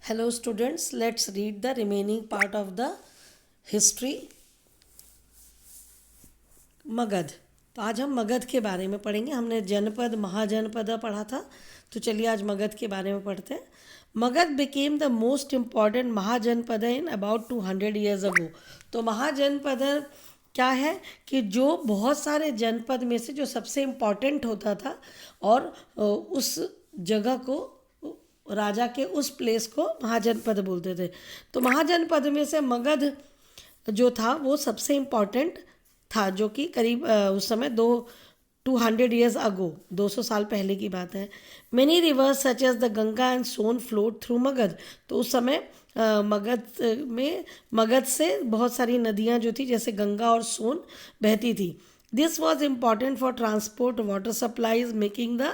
Hello students, let's read the remaining part of the history Magadh. तो आज हम मगध के बारे में पढ़ेंगे। हमने जनपद महाजनपद पढ़ा था, तो चलिए आज मगध के बारे में पढ़ते हैं। Magadha became the most important mahajanapada in about 200 years ago. तो महाजनपद क्या है कि जो बहुत सारे जनपद में से जो सबसे इम्पॉर्टेंट होता था और उस जगह को राजा के उस प्लेस को महाजनपद बोलते थे। तो महाजनपद में से मगध जो था वो सबसे इम्पॉर्टेंट था, जो कि करीब उस समय 200 ईयर्स अगो 200 साल पहले की बात है। Many rivers such as the Ganga and Son flowed through Magadha. तो उस समय मगध से बहुत सारी नदियाँ जो थी जैसे गंगा और सोन बहती थी। This was important for transport water supplies making the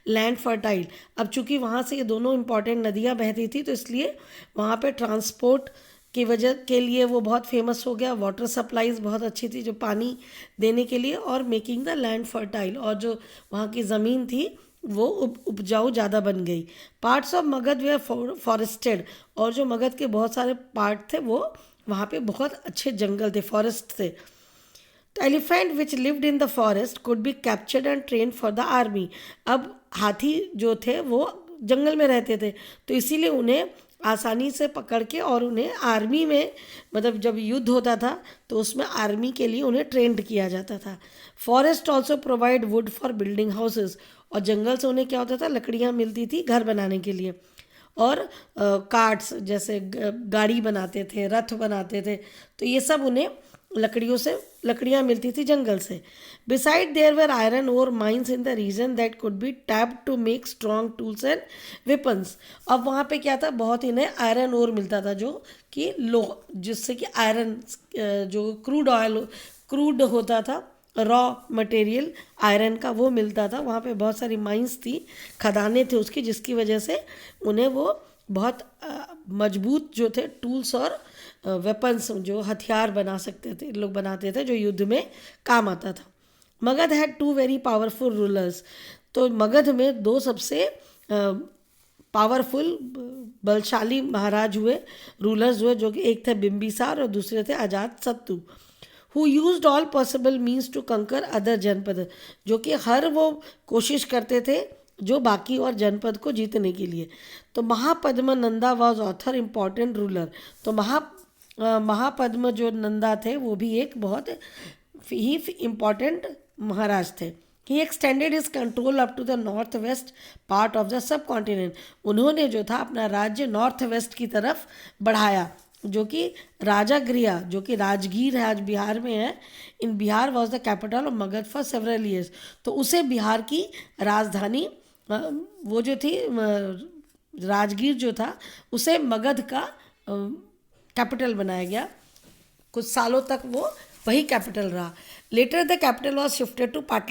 land fertile. अब चूंकि वहाँ से ये दोनों इम्पॉर्टेंट नदियाँ बहती थी तो इसलिए वहाँ पे ट्रांसपोर्ट की वजह के लिए वो बहुत फेमस हो गया। वाटर सप्लाईज बहुत अच्छी थी जो पानी देने के लिए, और मेकिंग द लैंड फर्टाइल, और जो वहाँ की ज़मीन थी वो उपजाऊ ज़्यादा बन गई। Parts of Magadha were forested, और जो मगध के बहुत सारे पार्ट थे वो वहाँ पे बहुत अच्छे जंगल थे, फॉरेस्ट थे। तो elephant which lived in the forest could be captured and train for the army. अब हाथी जो थे वो जंगल में रहते थे, तो इसीलिए उन्हें आसानी से पकड़ के और उन्हें आर्मी में, मतलब जब युद्ध होता था तो उसमें आर्मी के लिए उन्हें ट्रेंड किया जाता था। Forest also provide would for building houses, और जंगल से उन्हें क्या होता था, लकड़ियाँ मिलती थी घर बनाने के लिए, और कार्ट्स जैसे गाड़ी बनाते थे, रथ बनाते थे, तो ये सब उन्हें लकड़ियाँ मिलती थी जंगल से। Besides there were iron ore mines in the region that could be tapped to make strong tools and weapons. अब वहाँ पे क्या था, बहुत इन्हें आयरन ओर मिलता था जो कि जिससे कि आयरन जो क्रूड होता था, रॉ मटेरियल आयरन का वो मिलता था। वहाँ पे बहुत सारी माइंस थी, खदानें थे उसकी, जिसकी वजह से उन्हें वो बहुत मजबूत जो थे टूल्स और वेपन्स, जो हथियार बना सकते थे, लोग बनाते थे जो युद्ध में काम आता था। Magadh had 2 very powerful rulers. तो मगध में 2 सबसे पावरफुल बलशाली महाराज हुए, रूलर्स हुए, जो कि एक थे बिम्बिसार और दूसरे थे Ajatashatru. Who used all possible means to conquer other janapada, जो कि हर वो कोशिश करते थे जो बाकी और जनपद को जीतने के लिए। तो Mahapadma Nanda was author important ruler. तो महापद्म जो नंदा थे वो भी एक बहुत ही इम्पॉर्टेंट महाराज थे। He extended his control up to the north west part of the subcontinent. उन्होंने जो था अपना राज्य नॉर्थ वेस्ट की तरफ बढ़ाया, जो कि राजागृह, जो कि राजगीर है, आज बिहार में है। In Bihar was the capital of Magadha for several years. तो उसे बिहार की राजधानी वो जो थी राजगीर जो था उसे मगध का कैपिटल बनाया गया। कुछ सालों तक वो वही कैपिटल रहा। Later the capital was shifted to Pataliputra.